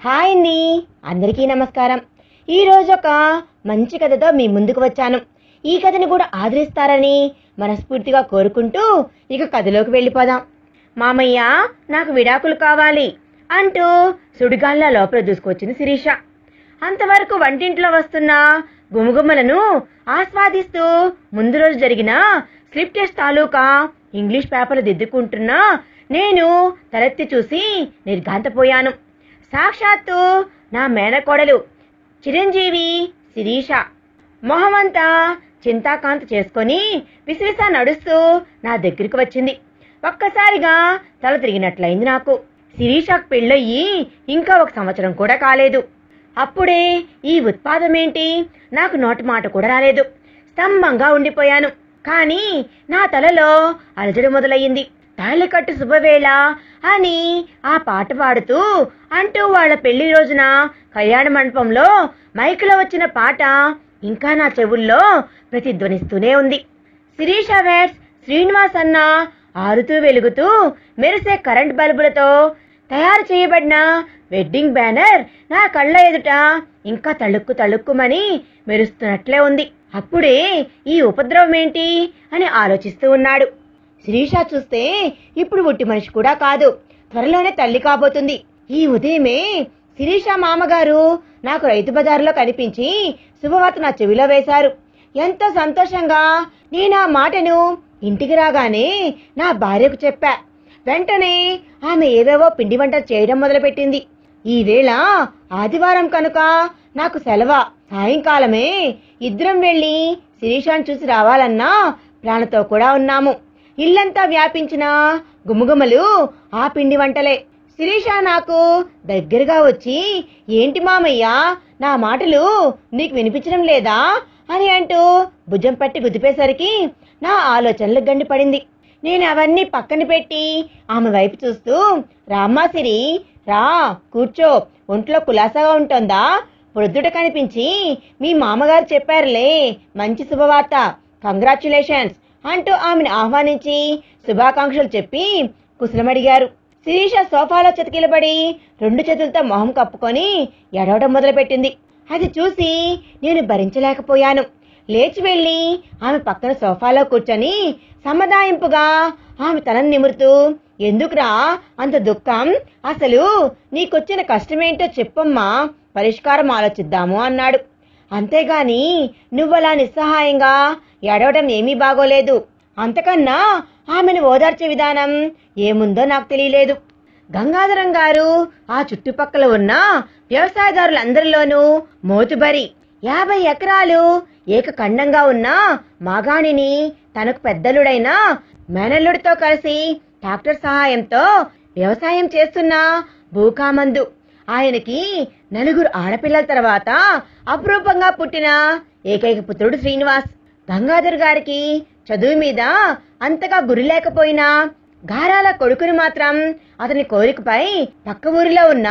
Hi అండి, అందరికీ నమస్కారం. ఈరోజు ఒక మంచి కథతో మీ ముందుకు వచ్చాను. ఈ కథని కూడా ఆదరిస్తారని మనస్ఫూర్తిగా కోరుకుంటూ ఇక కథలోకి వెళ్ళిపోదాం. మామయ్య, నాకు విడాకులు కావాలి అంటూ సుడిగాల్లా లోపల దూసుకొచ్చింది శిరీష. అంతవరకు వంటింట్లో వస్తున్న గుమగుమలను ఆస్వాదిస్తూ ముందు రోజు జరిగిన స్లిప్ టెస్ట్ తాలూకా ఇంగ్లీష్ పేపర్లు దిద్దుకుంటున్నా నేను తలెత్తి చూసి నిర్ఘాంతపోయాను. సాక్షాత్తు నా మేనకోడలు చిరంజీవి శిరీష మొహమంతా చింతాకాంత చేసుకొని విసిరిస నడుస్తూ నా దగ్గరికి వచ్చింది. ఒక్కసారిగా తల తిరిగినట్లయింది నాకు. శిరీషకు పెళ్ళయ్యి ఇంకా 1 సంవత్సరం కూడా కాలేదు. అప్పుడే ఈ ఉత్పాదమేంటి? నాకు నోటి మాట కూడా రాలేదు. స్తంభంగా ఉండిపోయాను. కానీ నా తలలో అలజడి మొదలయ్యింది. తాళికట్టు శుభవేళ అని ఆ పాట పాడుతూ అంటూ వాళ్ళ పెళ్లి రోజున కళ్యాణ మండపంలో మైకులో వచ్చిన పాట ఇంకా నా చెవుల్లో ప్రతిధ్వనిస్తూనే ఉంది. శిరీష వెడ్స్ శ్రీనివాస్ అన్న ఆరుతూ వెలుగుతూ మెరిసే కరెంట్ బల్బులతో తయారు చేయబడిన వెడ్డింగ్ బ్యానర్ నా కళ్ళ ఎదుట ఇంకా తళుక్కుమని మెరుస్తున్నట్లే ఉంది. అప్పుడే ఈ ఉపద్రవం ఏంటి అని ఆలోచిస్తూ ఉన్నాడు. శిరీష చూస్తే ఇప్పుడు ఒట్టి మనిషి కూడా కాదు, త్వరలోనే తల్లి కాబోతుంది. ఈ ఉదయమే శిరీష మామగారు నాకు రైతు బజారులో కనిపించి శుభవార్త నా చెవిలో వేశారు. ఎంతో సంతోషంగా నేను ఆ మాటను ఇంటికి రాగానే నా భార్యకు చెప్పా. వెంటనే ఆమె ఏవేవో పిండి వంటలు చేయడం మొదలుపెట్టింది. ఈ వేళ ఆదివారం కనుక నాకు సెలవు. సాయంకాలమే ఇద్దరం వెళ్లి శిరీషాను చూసి రావాలన్నా ప్లాన్తో కూడా ఉన్నాము. ఇల్లంతా వ్యాపించిన గుమగుమలు ఆ పిండి వంటలే. శిరీష నాకు దగ్గరగా వచ్చి, ఏంటి మామయ్య, నా మాటలు నీకు వినిపించడం లేదా అని అంటూ భుజం పట్టి గుద్దిపేసరికి నా ఆలోచనలు గండిపడింది. నేను అవన్నీ పక్కన పెట్టి ఆమె వైపు చూస్తూ, రామ్మా సిరి, రా కూర్చో, ఒంట్లో కులాసాగా ఉంటుందా? ప్రొద్దుట కనిపించి మీ మామగారు చెప్పారులే మంచి శుభవార్త, కంగ్రాచ్యులేషన్స్ అంటూ ఆమెను ఆహ్వానించి శుభాకాంక్షలు చెప్పి కుశలమడిగారు. శిరీష సోఫాలో చతికిలబడి 2 చేతులతో మొహం కప్పుకొని ఎడవడం మొదలుపెట్టింది. అది చూసి నేను భరించలేకపోయాను. లేచి వెళ్లి ఆమె పక్కన సోఫాలో కూర్చొని సమదాయింపుగా ఆమె తలను నిమురుతూ, ఎందుకురా అంత దుఃఖం? అసలు నీకొచ్చిన కష్టమేంటో చెప్పమ్మా, పరిష్కారం ఆలోచిద్దాము అన్నాడు. అంతేగాని నువ్వలా నిస్సహాయంగా ఏడవడం ఏమీ బాగోలేదు. అంతకన్నా ఆమెను ఓదార్చే విధానం ఏముందో నాకు తెలియలేదు. గంగాధరం గారు ఆ చుట్టుపక్కల ఉన్న వ్యవసాయదారులందరిలోనూ మోతుబరి. 50 ఎకరాలు ఏకఖండంగా ఉన్న మాగాణిని తనకు పెద్దలుడైన మేనల్లుడితో కలిసి ట్రాక్టర్ సహాయంతో వ్యవసాయం చేస్తున్న భూకామందు. ఆయనకి 4 ఆడపిల్లల తర్వాత అపురూపంగా పుట్టిన ఏకైక పుత్రుడు శ్రీనివాస్. గంగాధర్ గారికి చదువు మీద అంతగా గురి లేకపోయినా గారాల కొడుకుని మాత్రం అతని కోరికపై పక్క ఊరిలో ఉన్న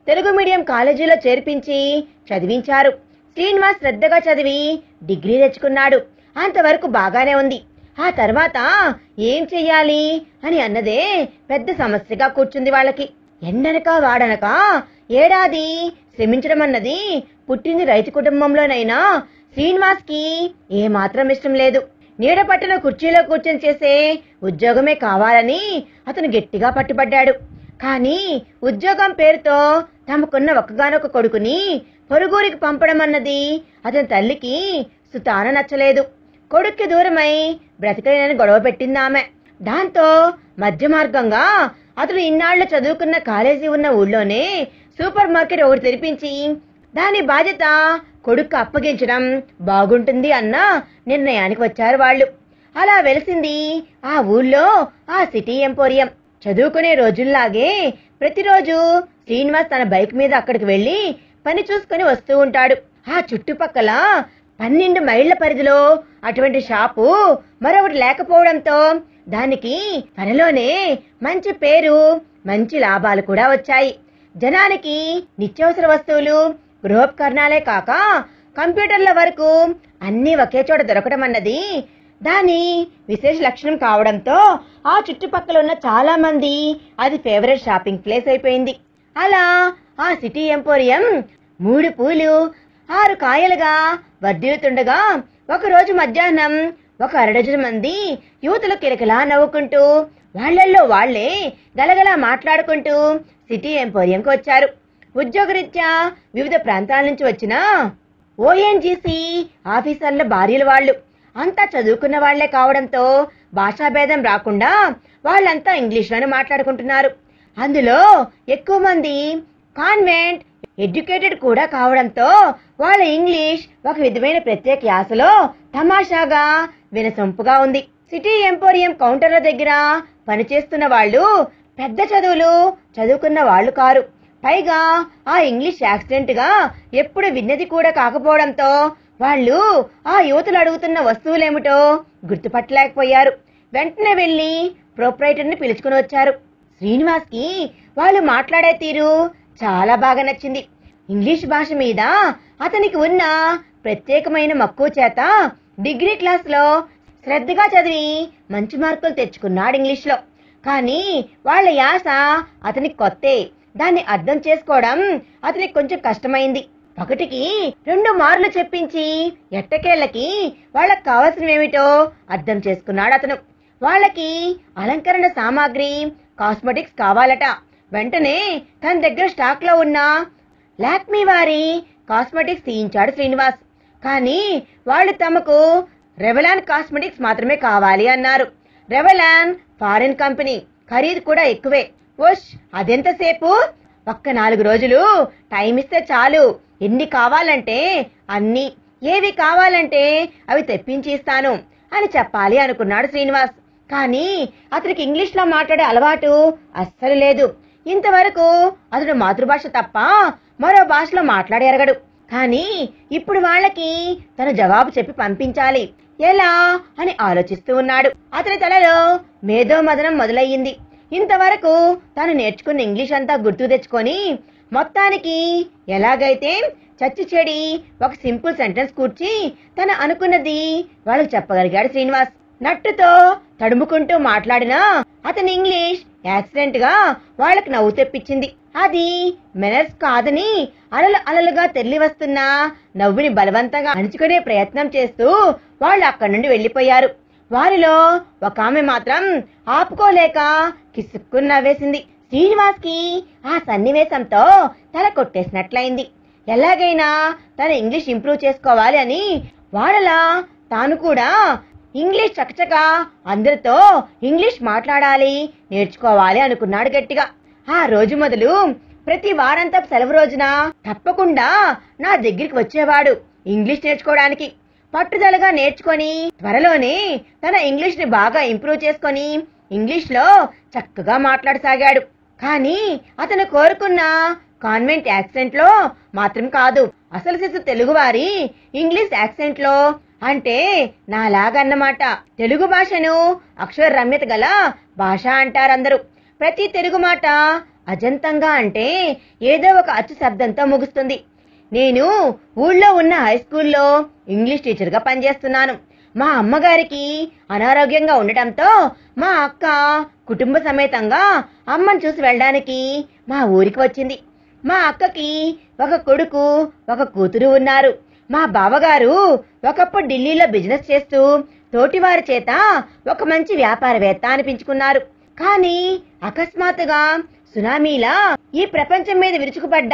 తెలుగు మీడియం కాలేజీలో చేర్పించి చదివించారు. శ్రీనివాస్ శ్రద్ధగా చదివి డిగ్రీ తెచ్చుకున్నాడు. అంతవరకు బాగానే ఉంది. ఆ తర్వాత ఏం చెయ్యాలి అని అన్నదే పెద్ద సమస్యగా కూర్చుంది వాళ్ళకి. ఎండనక వాడనక ఏడాది శ్రమించడం అన్నది పుట్టింది రైతు కుటుంబంలోనైనా శ్రీనివాస్ కి ఏమాత్రం ఇష్టం లేదు. నీడ పట్టిన కుర్చీలో కూర్చొని చేసే ఉద్యోగమే కావాలని అతను గట్టిగా పట్టుబడ్డాడు. కానీ ఉద్యోగం పేరుతో తమకున్న ఒక్కగానొక్క కొడుకుని పొరుగురికి పంపడం అన్నది అతని తల్లికి సుతాన నచ్చలేదు. కొడుక్కి దూరమై బ్రతికలేనని గొడవ పెట్టింది ఆమె. దాంతో మధ్య మార్గంగా అతను ఇన్నాళ్లు చదువుకున్న కాలేజీ ఉన్న ఊళ్ళోనే సూపర్ మార్కెట్ ఒకటి తెరిపించి దాని బాధ్యత కొడుకు అప్పగించడం బాగుంటుంది అన్న నిర్ణయానికి వచ్చారు వాళ్ళు. అలా వెలిసింది ఆ ఊళ్ళో ఆ సిటీ ఎంపోరియం. చదువుకునే రోజుల్లాగే ప్రతిరోజు శ్రీనివాస్ తన బైక్ మీద అక్కడికి వెళ్లి పని చూసుకుని వస్తూ ఉంటాడు. ఆ చుట్టుపక్కల 12 మైళ్ల పరిధిలో అటువంటి షాపు మరొకటి లేకపోవడంతో దానికి త్వరలోనే మంచి పేరు, మంచి లాభాలు కూడా వచ్చాయి. జనానికి నిత్యావసర వస్తువులు, గృహోపకరణాలే కాక కంప్యూటర్ల వరకు అన్నీ ఒకే చోట దొరకడం అన్నది దాని విశేష లక్షణం కావడంతో ఆ చుట్టుపక్కల ఉన్న చాలా మంది అది ఫేవరెట్ షాపింగ్ ప్లేస్ అయిపోయింది. అలా ఆ సిటీ ఎంపోరియం 3 పూలు 6 కాయలుగా వర్ధిల్లుతుండగా ఒకరోజు మధ్యాహ్నం ఒక అరడజను మంది యువతులు కిలకిలా నవ్వుకుంటూ వాళ్లల్లో వాళ్లే గలగలా మాట్లాడుకుంటూ సిటీ ఎంపోరియంకి వచ్చారు. ఉద్యోగరీత్యా వివిధ ప్రాంతాల నుంచి వచ్చిన ఓఎన్జీసీ ఆఫీసర్ల భార్యలు వాళ్ళు అంతా చదువుకున్న వాళ్లే కావడంతో భాషాభేదం రాకుండా వాళ్ళంతా ఇంగ్లీష్లోనే మాట్లాడుకుంటున్నారు. అందులో ఎక్కువ మంది కాన్వెంట్ ఎడ్యుకేటెడ్ కూడా కావడంతో వాళ్ళ ఇంగ్లీష్ ఒక విధమైన ప్రత్యేక యాసలో తమాషాగా వినసొంపుగా ఉంది. సిటీ ఎంపోరియం కౌంటర్ల దగ్గర పనిచేస్తున్న వాళ్ళు పెద్ద చదువులు చదువుకున్న వాళ్ళు కారు. పైగా ఆ ఇంగ్లీష్ యాక్సిడెంట్ గా ఎప్పుడు విన్నది కూడా కాకపోవడంతో వాళ్ళు ఆ యువతులు అడుగుతున్న వస్తువులేమిటో గుర్తుపట్టలేకపోయారు. వెంటనే వెళ్లి ప్రొప్రైటర్ని పిలుచుకుని వచ్చారు. శ్రీనివాస్ కి వాళ్ళు మాట్లాడే తీరు చాలా బాగా నచ్చింది. ఇంగ్లీష్ భాష మీద అతనికి ఉన్న ప్రత్యేకమైన మక్కువ చేత డిగ్రీ క్లాస్ లో శ్రద్ధగా చదివి మంచి మార్కులు తెచ్చుకున్నాడు ఇంగ్లీష్ లో. కానీ వాళ్ళ యాస అతనికి కొత్తే. దాన్ని అర్థం చేసుకోవడం అతనికి కొంచెం కష్టమైంది. ఒకటికి 2 మార్లు చెప్పించి ఎట్టకేళ్లకి వాళ్ళకి కావాల్సినవేమిటో అర్థం చేసుకున్నాడు అతను. వాళ్ళకి అలంకరణ సామాగ్రి కాస్మెటిక్స్ కావాలట. వెంటనే తన దగ్గర స్టాక్ లో ఉన్న లాక్మీ వారి కాస్మెటిక్స్ తీయించాడు శ్రీనివాస్. కానీ వాళ్ళు తమకు రెవలాన్ కాస్మెటిక్స్ మాత్రమే కావాలి అన్నారు. రెవలాన్ ఫారిన్ కంపెనీ, ఖరీదు కూడా ఎక్కువే. ఓష్, అదెంతసేపు? ఒక్క 4 రోజులు టైం ఇస్తే చాలు. ఎన్ని కావాలంటే అన్ని, ఏవి కావాలంటే అవి తెప్పించి ఇస్తాను అని చెప్పాలి అనుకున్నాడు శ్రీనివాస్. కానీ అతనికి ఇంగ్లీష్ లో మాట్లాడే అలవాటు అస్సలు లేదు. ఇంతవరకు అతడు మాతృభాష తప్ప మరో భాషలో మాట్లాడి ఎరగడు. కానీ ఇప్పుడు వాళ్ళకి తన జవాబు చెప్పి పంపించాలి. ఎలా అని ఆలోచిస్తూ ఉన్నాడు. అతని తలలో మేధో మదనం మొదలయ్యింది. ఇంతవరకు తాను నేర్చుకున్న ఇంగ్లీష్ అంతా గుర్తు తెచ్చుకొని మొత్తానికి ఎలాగైతే చచ్చి చెడి ఒక సింపుల్ సెంటెన్స్ కూర్చి తన అనుకున్నది వాళ్ళకి చెప్పగలిగాడు శ్రీనివాస్. నట్టుతో తడుముకుంటూ మాట్లాడినా అతని ఇంగ్లీష్ యాక్సిడెంట్ గా వాళ్ళకి నవ్వు తెప్పించింది. అది మెనర్స్ కాదని అలలు అలలుగా తెల్లి వస్తున్న నవ్వుని బలవంతంగా అణుచుకునే ప్రయత్నం చేస్తూ వాళ్ళు అక్కడి నుండి వెళ్లిపోయారు. వారిలో ఒక ఆమె మాత్రం ఆపుకోలేక కిసుక్కుని నవ్వేసింది. శ్రీనివాస్ కి ఆ సన్నివేశంతో తల కొట్టేసినట్లయింది. ఎలాగైనా తన ఇంగ్లీష్ ఇంప్రూవ్ చేసుకోవాలి అని వాడలా తాను కూడా ఇంగ్లీష్ చకచక అందరితో ఇంగ్లీష్ మాట్లాడాలి, నేర్చుకోవాలి అనుకున్నాడు గట్టిగా. ఆ రోజు మొదలు ప్రతి వారంతా సెలవు రోజున తప్పకుండా నా దగ్గరికి వచ్చేవాడు ఇంగ్లీష్ నేర్చుకోవడానికి. పట్టుదలగా నేర్చుకొని త్వరలోనే తన ఇంగ్లీష్ ని బాగా ఇంప్రూవ్ చేసుకొని ఇంగ్లీష్ లో చక్కగా మాట్లాడసాగాడు. కానీ అతను కోరుకున్న కాన్వెంట్ యాక్సెంట్ లో మాత్రం కాదు, అసలు శిశు తెలుగువారి ఇంగ్లీష్ యాక్సెంట్ లో, అంటే నాలాగన్నమాట. తెలుగు భాషను అక్షర రమ్యత గల భాష అంటారందరూ. ప్రతి తెలుగు మాట అజంతంగా అంటే ఏదో ఒక అచ్చు శబ్దంతో ముగుస్తుంది. నేను ఊళ్ళో ఉన్న హై స్కూల్లో ఇంగ్లీష్ టీచర్ గా పనిచేస్తున్నాను. మా అమ్మగారికి అనారోగ్యంగా ఉండటంతో మా అక్క కుటుంబ సమేతంగా అమ్మను చూసి వెళ్ళడానికి మా ఊరికి వచ్చింది. మా అక్కకి ఒక కొడుకు, ఒక కూతురు ఉన్నారు. మా బావగారు ఒకప్పుడు ఢిల్లీలో బిజినెస్ చేస్తూ తోటివారి చేత ఒక మంచి వ్యాపారవేత్త అనిపించుకున్నారు. కానీ అకస్మాత్తుగా సునామీలా ఈ ప్రపంచం మీద విరుచుకుపడ్డ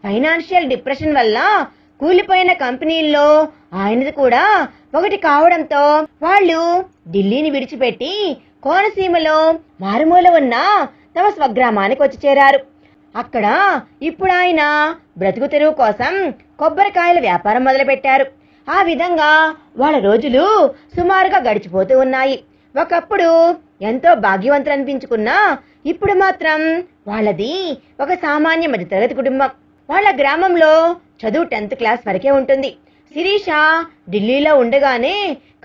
ఫైనాన్షియల్ డిప్రెషన్ వల్ల కూలిపోయిన కంపెనీల్లో ఆయనది కూడా ఒకటి కావడంతో వాళ్ళు ఢిల్లీని విడిచిపెట్టి కోనసీమలో మారుమూల ఉన్న తమ స్వగ్రామానికి వచ్చి చేరారు. అక్కడ ఇప్పుడు ఆయన బ్రతుకు తెరువు కోసం కొబ్బరికాయల వ్యాపారం మొదలుపెట్టారు. ఆ విధంగా వాళ్ళ రోజులు సుమారుగా గడిచిపోతూ ఉన్నాయి. ఒకప్పుడు ఎంతో భాగ్యవంతులు అనిపించుకున్నా ఇప్పుడు మాత్రం వాళ్ళది ఒక సామాన్య మధ్యతరగతి కుటుంబం. వాళ్ళ గ్రామంలో చదువు 10th క్లాస్ వరకే ఉంటుంది. శిరీష ఢిల్లీలో ఉండగానే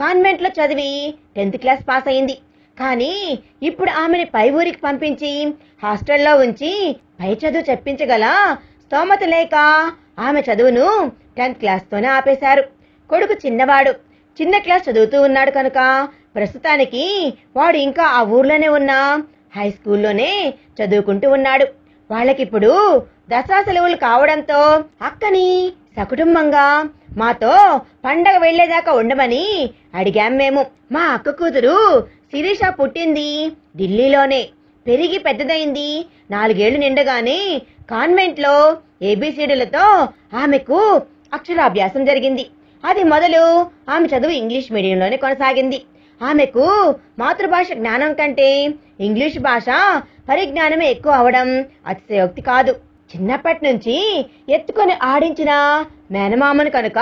కాన్వెంట్ లో చదివి 10th క్లాస్ పాస్ అయింది. కానీ ఇప్పుడు ఆమెని పై ఊరికి పంపించి హాస్టల్లో ఉంచి పై చదువు చెప్పించగల స్తోమత లేక ఆమె చదువును 10th క్లాస్ తోనే ఆపేశారు. కొడుకు చిన్నవాడు, చిన్న క్లాస్ చదువుతూ ఉన్నాడు కనుక ప్రస్తుతానికి వాడు ఇంకా ఆ ఊర్లోనే ఉన్న హై స్కూల్లోనే చదువుకుంటూ ఉన్నాడు. వాళ్ళకిప్పుడు దసరా సెలవులు కావడంతో అక్కని సకుటుంబంగా మాతో పండగ వెళ్లేదాకా ఉండమని అడిగాం మేము. మా అక్క కూతురు శిరీష పుట్టింది ఢిల్లీలోనే, పెరిగి పెద్దదైంది. 4 ఏళ్లు నిండగానే కాన్వెంట్ లో ఏబిసిడీలతో ఆమెకు అక్షరాభ్యాసం జరిగింది. అది మొదలు ఆమె చదువు ఇంగ్లీష్ మీడియంలోనే కొనసాగింది. ఆమెకు మాతృభాష జ్ఞానం కంటే ఇంగ్లీష్ భాష పరిజ్ఞానమే ఎక్కువ అవడం అతిశయోక్తి కాదు. చిన్నప్పటి నుంచి ఎత్తుకొని ఆడించిన మేనమామను కనుక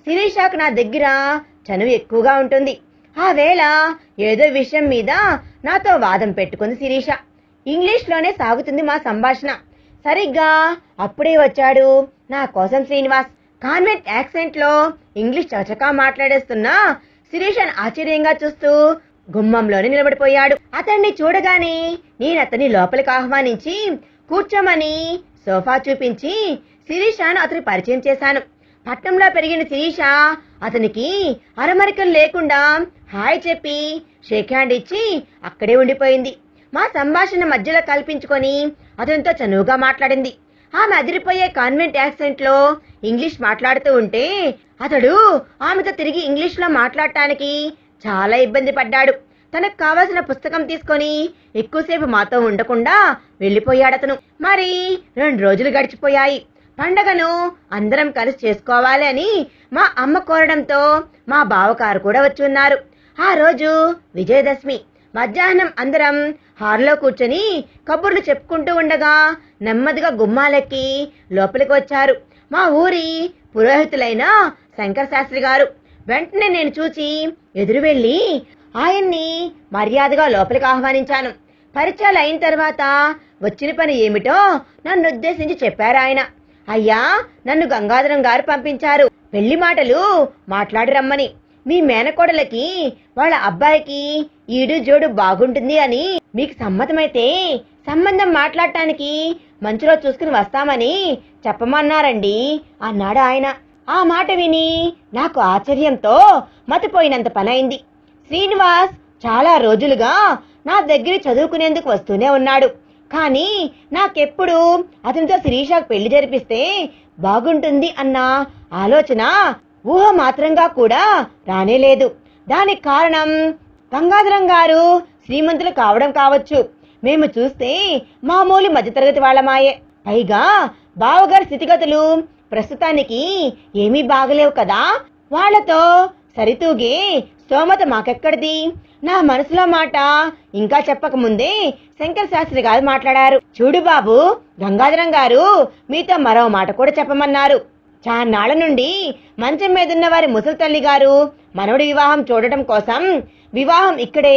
శిరీషకు నా దగ్గర చనువు ఎక్కువగా ఉంటుంది. ఆ వేళ ఏదో విషయం మీద నాతో వాదం పెట్టుకుంది శిరీష. ఇంగ్లీష్లోనే సాగుతుంది మా సంభాషణ. సరిగ్గా అప్పుడే వచ్చాడు నా కోసం శ్రీనివాస్. కాన్వెంట్ యాక్సెంట్ లో ఇంగ్లీష్ చకచకా మాట్లాడేస్తున్నా శిరీషను ఆశ్చర్యంగా చూస్తూ గుమ్మంలోనే నిలబడిపోయాడు. అతన్ని చూడగానే నేనతని లోపలికి ఆహ్వానించి కూర్చోమని సోఫా చూపించి శిరీషను అతని పరిచయం చేశాను. పట్నంలో పెరిగిన శిరీష అతనికి అరమరికలు లేకుండా హాయ్ చెప్పి షేక్ హ్యాండ్ ఇచ్చి అక్కడే ఉండిపోయింది. మా సంభాషణ మధ్యలో కల్పించుకొని అతనితో చనువుగా మాట్లాడింది. ఆమె అదిరిపోయే కాన్వెంట్ యాక్సెంట్ లో ఇంగ్లీష్ మాట్లాడుతూ ఉంటే అతడు ఆమెతో తిరిగి ఇంగ్లీష్ లో మాట్లాడటానికి చాలా ఇబ్బంది పడ్డాడు. తనకు కావలసిన పుస్తకం తీసుకొని ఎక్కువసేపు మాతో ఉండకుండా వెళ్లిపోయాడతను. మరి 2 రోజులు గడిచిపోయాయి. పండగను అందరం కలిసి చేసుకోవాలి అని మా అమ్మ కోరడంతో మా బావగారు కూడా వచ్చి ఉన్నారు. ఆ రోజు విజయదశమి. మధ్యాహ్నం అందరం హాల్లో కూర్చొని కబుర్లు చెప్పుకుంటూ ఉండగా నెమ్మదిగా గుమ్మాలెక్కి లోపలికి వచ్చారు మా ఊరి పురోహితులైన శంకర శాస్త్రి గారు. వెంటనే నేను చూచి ఎదురు వెళ్లి ఆయన్ని మర్యాదగా లోపలికి ఆహ్వానించాను. పరిచయాలు అయిన తర్వాత వచ్చిన పని ఏమిటో నన్ను ఉద్దేశించి చెప్పారు ఆయన. అయ్యా, నన్ను గంగాధరం గారు పంపించారు పెళ్లి మాటలు మాట్లాడి రమ్మని. మీ మేనకోడలకి వాళ్ళ అబ్బాయికి ఈడు జోడు బాగుంటుంది అని మీకు సమ్మతమైతే సంబంధం మాట్లాడటానికి మంచులో చూసుకుని వస్తామని చెప్పమన్నారండి అన్నాడు ఆయన. ఆ మాట విని నాకు ఆశ్చర్యంతో మతిపోయినంత పనైంది. శ్రీనివాస్ చాలా రోజులుగా నా దగ్గర చదువుకునేందుకు వస్తూనే ఉన్నాడు. కానీ నాకెప్పుడు అతనితో శిరీషకు పెళ్లి జరిపిస్తే బాగుంటుంది అన్న ఆలోచన ఊహ మాత్రంగా కూడా రానేలేదు. దానికి కారణం గంగాధరం గారు శ్రీమంతులు కావడం కావచ్చు. మేము చూస్తే మామూలు మధ్యతరగతి వాళ్ళమాయే. పైగా బావగారి స్థితిగతులు ప్రస్తుతానికి ఏమీ బాగలేవు కదా. వాళ్లతో సరితూగే స్తోమత మాకెక్కడిది. నా మనసులో మాట ఇంకా చెప్పకముందే శంకర శాస్త్రి గారు మాట్లాడారు. చూడు బాబు, గంగాధరం గారు మీతో మరో మాట కూడా చెప్పమన్నారు. చాన్నాళ్ల నుండి మంచం మీదున్న వారి ముసలి తల్లి గారు మనవడి వివాహం చూడటం కోసం వివాహం ఇక్కడే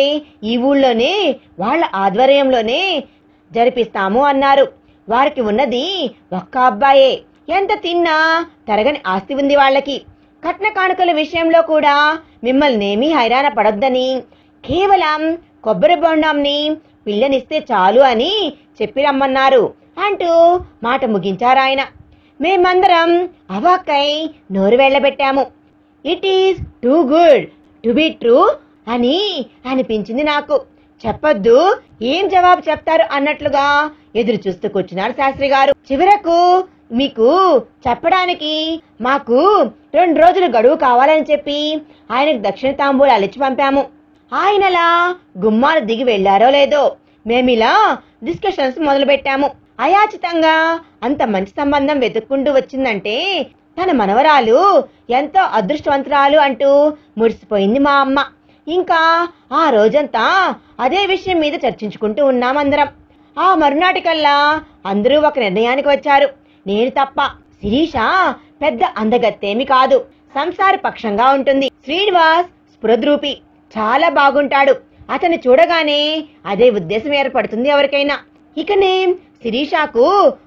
ఈ ఊళ్ళోనే వాళ్ళ ఆధ్వర్యంలోనే జరిపిస్తాము అన్నారు. వారికి ఉన్నది ఒక్క అబ్బాయే. ఎంత తిన్నా తరగని ఆస్తి ఉంది వాళ్ళకి. కట్న కానుకల విషయంలో కూడా మిమ్మల్ని ఏమీ హైరాణ పడొద్దని, కేవలం కొబ్బరి బొండంని పిల్లనిస్తే చాలు అని చెప్పి రమ్మన్నారు అంటూ మాట ముగించారాయన. మేమందరం అవాక్కై నోరు వెళ్లబెట్టాము. It is too good to be true అని అనిపించింది నాకు. చెప్పొద్దు, ఏం జవాబు చెప్తారు అన్నట్లుగా ఎదురు చూస్తూ కూర్చున్నారు శాస్త్రి గారు. చివరకు మీకు చెప్పడానికి మాకు 2 రోజులు గడువు కావాలని చెప్పి ఆయనకు దక్షిణ తాంబూలాలు ఇచ్చి పంపాము. ఆయనలా గుమ్మాలు దిగి వెళ్లారో లేదో మేమిలా డిస్కషన్స్ మొదలు పెట్టాము. అయాచితంగా అంత మంచి సంబంధం వెతుక్కుంటూ వచ్చిందంటే తన మనవరాలు ఎంతో అదృష్టవంతురాలు అంటూ మురిసిపోయింది మా అమ్మ. ఇంకా ఆ రోజంతా అదే విషయం మీద చర్చించుకుంటూ ఉన్నామందరం. ఆ మరునాటికల్లా అందరూ ఒక నిర్ణయానికి వచ్చారు, నేను తప్ప. శిరీష పెద్ద అందగత్తేమి కాదు, సంసార పక్షంగా ఉంటుంది. శ్రీనివాస్ స్ఫురద్రూపి, చాలా బాగుంటాడు. అతన్ని చూడగానే అదే ఉద్దేశం ఏర్పడుతుంది ఎవరికైనా. ఇకనే శిరీషకు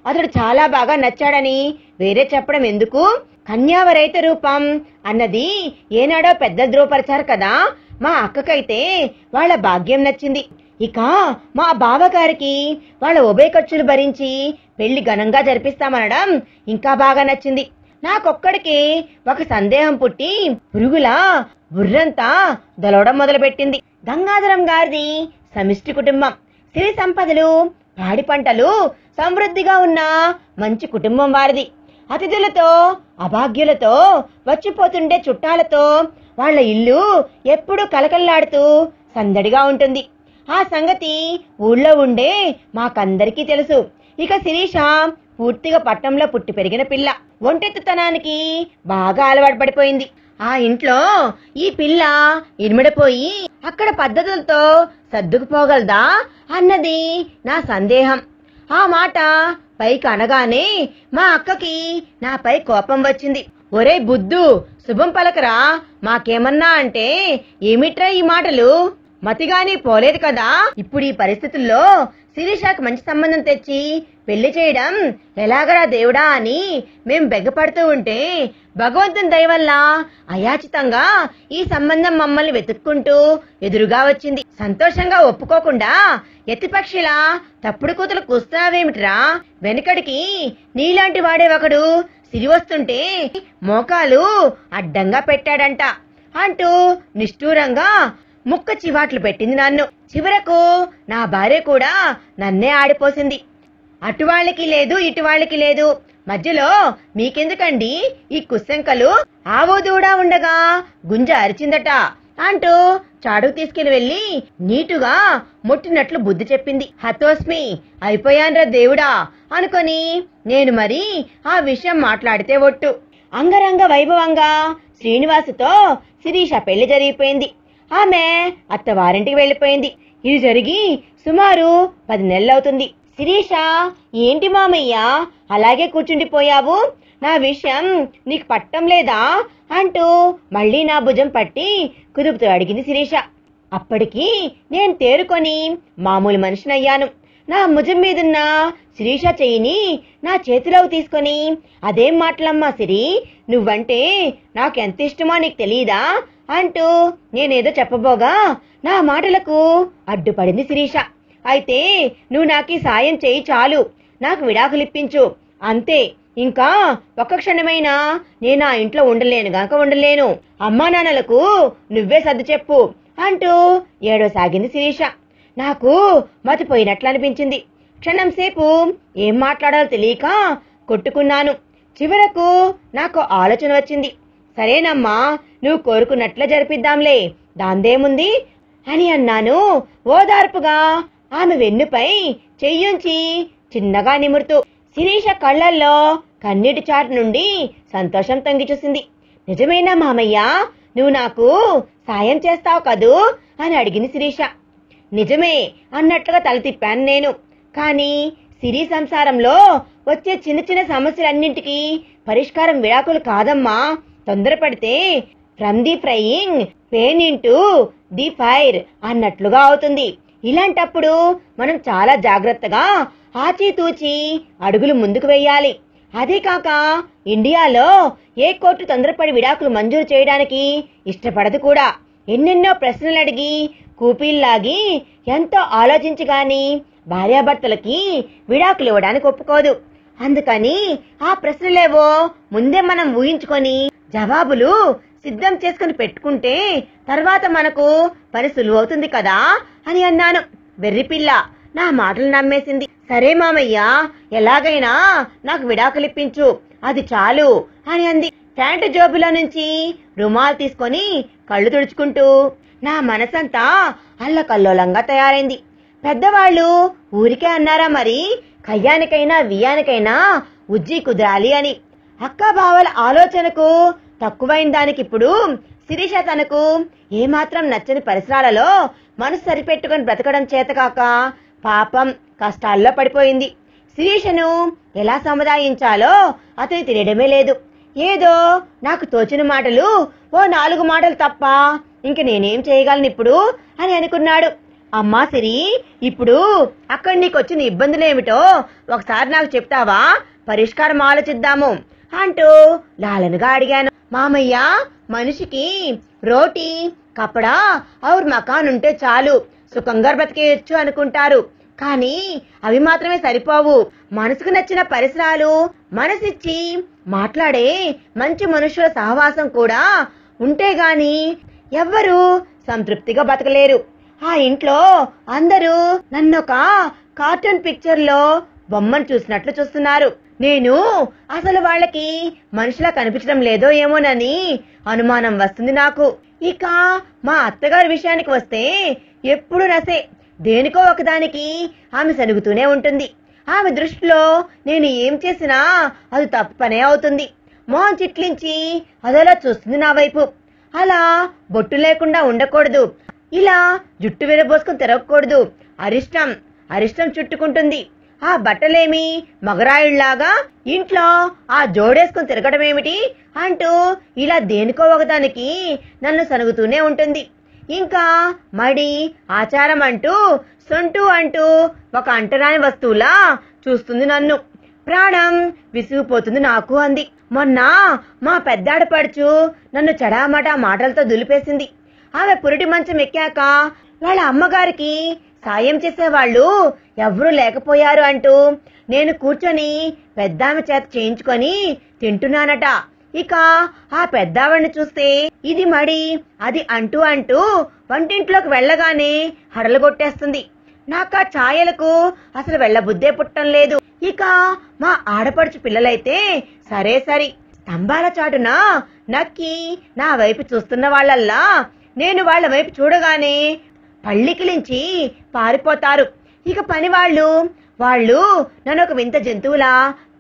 అతడు చాలా బాగా నచ్చాడని వేరే చెప్పడం ఎందుకు? కన్యావరైత రూపం అన్నది ఏనాడో పెద్ద ధృవపరిచారు కదా. మా అక్కకైతే వాళ్ళ భాగ్యం నచ్చింది. ఇక మా బావగారికి వాళ్ళ ఉభయ ఖర్చులు భరించి పెళ్లి ఘనంగా జరిపిస్తామనడం ఇంకా బాగా నచ్చింది. నాకొక్కడికి ఒక సందేహం పుట్టి పురుగులా బుర్రంతా దొలవడం మొదలుపెట్టింది. గంగాధరం గారిది సమిష్టి కుటుంబం. సిరి సంపదలు పాడి పంటలు సమృద్ధిగా ఉన్న మంచి కుటుంబం వారిది. అతిథులతో, అభాగ్యులతో, వచ్చిపోతుండే చుట్టాలతో వాళ్ళ ఇల్లు ఎప్పుడూ కలకల్లాడుతూ సందడిగా ఉంటుంది. ఆ సంగతి ఊళ్ళో ఉండే మాకందరికీ తెలుసు. ఇక శిరీష పూర్తిగా పట్టణంలో పుట్టి పెరిగిన పిల్ల. ఒంటెత్తుతనానికి బాగా అలవాటు పడిపోయింది. ఆ ఇంట్లో ఈ పిల్ల ఇనుమడిపోయి అక్కడ పద్ధతులతో సర్దుకుపోగలదా అన్నది నా సందేహం. ఆ మాట పైకి అనగానే మా అక్కకి నాపై కోపం వచ్చింది. ఒరే బుద్ధు, శుభం పలకరా, మాకేమన్నా అంటే ఏమిట్రా ఈ మాటలు? మతిగాని పోలేదు కదా. ఇప్పుడు ఈ పరిస్థితుల్లో శిరీషకు మంచి సంబంధం తెచ్చి పెళ్లి చేయడం ఎలాగరా దేవుడా అని మేం బెగ్గపడుతూ ఉంటే భగవంతుని దయ వల్ల అయాచితంగా ఈ సంబంధం మమ్మల్ని వెతుక్కుంటూ ఎదురుగా వచ్చింది. సంతోషంగా ఒప్పుకోకుండా ఎత్తిపక్షిలా తప్పుడు కూతులు కూస్తున్నావేమిట్రా? వెనకడికి నీలాంటి వాడే ఒకడు సిరి వస్తుంటే మోకాలు అడ్డంగా పెట్టాడంట అంటూ నిష్ఠూరంగా ముక్క చివాట్లు పెట్టింది నన్ను. చివరకు నా భార్య కూడా నన్నే ఆడిపోసింది. అటువాళ్ళకి లేదు, ఇటువాళ్ళకి లేదు, మధ్యలో మీకెందుకండి ఈ కుస్సెంకలు? ఆవో దూడా ఉండగా గుంజ అరిచిందట అంటూ చాడుకు తీసుకెళ్లి వెళ్లి నీటుగా ముట్టినట్లు బుద్ధి చెప్పింది. హతోస్మి, అయిపోయాన్రా దేవుడా అనుకొని నేను మరి ఆ విషయం మాట్లాడితే ఒట్టు. అంగరంగ వైభవంగా శ్రీనివాసుతో శిరీష పెళ్లి జరిగిపోయింది. ఆమె అత్తవారింటికి వెళ్లిపోయింది. ఇది జరిగి సుమారు 10 నెలలవుతుంది. శిరీష, ఏంటి మామయ్య అలాగే కూర్చుండిపోయావు? నా విషయం నీకు పట్టం లేదా అంటూ మళ్లీ నా భుజం పట్టి కుదుపుతూ అడిగింది శిరీష. అప్పటికి నేను తేరుకొని మామూలు మనిషినయ్యాను. నా భుజం మీదున్న శిరీష చెయ్యిని నా చేతిలోకి తీసుకొని, అదేం మాటలమ్మా సిరి, నువ్వంటే నాకెంత ఇష్టమో నీకు తెలీదా అంటూ నేనేదో చెప్పబోగా నా మాటలకు అడ్డుపడింది శిరీష. అయితే నువ్వు నాకీ సాయం చెయ్యి చాలు, నాకు విడాకులిప్పించు అంతే. ఇంకా ఒక్క క్షణమైనా నేను ఆ ఇంట్లో ఉండలేను గనక ఉండలేను. అమ్మా నాన్నలకు నువ్వే సర్దు చెప్పు అంటూ ఏడోసాగింది శిరీష. నాకు మతిపోయినట్లు అనిపించింది. క్షణం సేపు ఏం మాట్లాడాలో తెలియక కొట్టుకున్నాను. చివరకు నాకు ఆలోచన వచ్చింది. సరేనమ్మా, నువ్వు కోరుకున్నట్లే జరిపిద్దాంలే, దాందేముంది అని అన్నాను ఓదార్పుగా ఆమె వెన్నుపై చెయ్యుంచి చిన్నగా నిమురుతూ. శిరీష కళ్లల్లో కన్నీటి చాటు నుండి సంతోషం తొంగి చూసింది. నిజమేనా మామయ్య, నువ్వు నాకు సాయం చేస్తావు కదూ అని అడిగింది శిరీష. నిజమే అన్నట్లుగా తల తిప్పాను నేను. కానీ సిరి సంసారంలో వచ్చే చిన్న చిన్న సమస్యలన్నింటికీ పరిష్కారం విడాకులు కాదమ్మా. తొందరపడితే from the frying pan into the fire అన్నట్లుగా అవుతుంది. ఇలాంటప్పుడు మనం చాలా జాగ్రత్తగా ఆచితూచి అడుగులు ముందుకు వేయాలి. అదే కాక ఇండియాలో ఏ కోర్టు తొందరపడి విడాకులు మంజూరు చేయడానికి ఇష్టపడదు కూడా. ఎన్నెన్నో ప్రశ్నలు అడిగి కూపీల్లాగి ఎంతో ఆలోచించి గాని భార్యాభర్తలకి విడాకులు ఇవ్వడానికి ఒప్పుకోదు. అందుకని ఆ ప్రశ్నలేవో ముందే మనం ఊహించుకొని జవాబులు సిద్ధం చేసుకుని పెట్టుకుంటే తర్వాత మనకు పని సులువవుతుంది కదా అని అన్నాను. వెర్రిపిల్ల నా మాటలు నమ్మేసింది. సరే మామయ్య, ఎలాగైనా నాకు విడాకులిప్పించు, అది చాలు అని అంది. ప్యాంటు జోబులో నుంచి రుమాలు తీసుకొని కళ్ళు తుడుచుకుంటూ. నా మనసంతా అల్లకల్లోలంగా తయారైంది. పెద్దవాళ్ళు ఊరికే అన్నారా మరి, కయ్యానికైనా వియ్యానికైనా ఉజ్జి కుదరాలి అని. అక్కా బావల ఆలోచనకు తక్కువైన దానికిప్పుడు శిరీష తనకు ఏమాత్రం నచ్చని పరిసరాలలో మనసు సరిపెట్టుకుని బ్రతకడం చేతకాక పాపం కష్టాల్లో పడిపోయింది. శిరీషను ఎలా సముదాయించాలో అతని తెలియడమే లేదు. ఏదో నాకు తోచిన మాటలు ఓ 4 మాటలు తప్ప ఇంక నేనేం చేయగలను ఇప్పుడు అని అనుకున్నాడు. అమ్మా సిరి, ఇప్పుడు అక్కడ నీకొచ్చిన ఇబ్బందులేమిటో ఒకసారి నాకు చెప్తావా? పరిష్కారం ఆలోచిద్దాము అంటూ లాలనగా అడిగాను. మామయ్య, మనిషికి రోటీ కపడా ఔర్ మకాన్ ఉంటే చాలు, సుఖంగా బ్రతికేయచ్చు అనుకుంటారు. కానీ అవి మాత్రమే సరిపోవు. మనసుకు నచ్చిన పరిసరాలు, మనసిచ్చి మాట్లాడే మంచి మనుషుల సహవాసం కూడా ఉంటే గాని ఎవ్వరూ సంతృప్తిగా బతకలేరు. ఆ ఇంట్లో అందరూ నన్నొక కార్టూన్ పిక్చర్ లో బొమ్మను చూసినట్లు చూస్తున్నారు. నేను అసలు వాళ్ళకి మనిషిలా కనిపించడం లేదో ఏమోనని అనుమానం వస్తుంది నాకు. ఇక మా అత్తగారి విషయానికి వస్తే ఎప్పుడు నసే, దేనికో ఒకదానికి ఆమె సనుగుతూనే ఉంటుంది. ఆమె దృష్టిలో నేను ఏం చేసినా అది తప్పు పనే అవుతుంది. మొహం చిట్లించి అదలా చూస్తుంది నా వైపు. అలా బొట్టు లేకుండా ఉండకూడదు, ఇలా జుట్టు విరబోసుకుని తిరగకూడదు, అరిష్టం చుట్టుకుంటుంది. ఆ బట్టలేమి మగరాయుళ్లాగా ఇంట్లో ఆ జోడేసుకుని తిరగడం ఏమిటి అంటూ ఇలా దేనికో ఒకదానికి నన్ను సనుగుతూనే ఉంటుంది. ఇంకా మడి ఆచారం అంటూ సొంటూ అంటూ ఒక అంటరాని వస్తువులా చూస్తుంది నన్ను. ప్రాణం విసిగిపోతుంది నాకు అంది. మొన్న మా పెద్దాడపడుచు నన్ను చడామటా మాటలతో దులిపేసింది. ఆమె పురిటి మంచం ఎక్కాక వాళ్ళ అమ్మగారికి సాయం చేసేవాళ్ళు ఎవరూ లేకపోయారు అంటూ నేను కూర్చొని పెద్దామె చేత చేయించుకొని తింటున్నానట. ఇక ఆ పెద్దావిడిని చూస్తే ఇది మడి అది అంటూ వంటింట్లోకి వెళ్ళగానే హడలుగొట్టేస్తుంది. నాకు ఆ ఛాయలకు అసలు వెళ్ళబుద్దే పుట్టం లేదు. ఇక మా ఆడపడుచు పిల్లలైతే సరే స్తంభాల చాటున నక్కి నా వైపు చూస్తున్న వాళ్ళల్లా నేను వాళ్ళ వైపు చూడగానే పళ్ళికిలించి పారిపోతారు. ఇక పని వాళ్ళు నన్ను ఒక వింత జంతువులా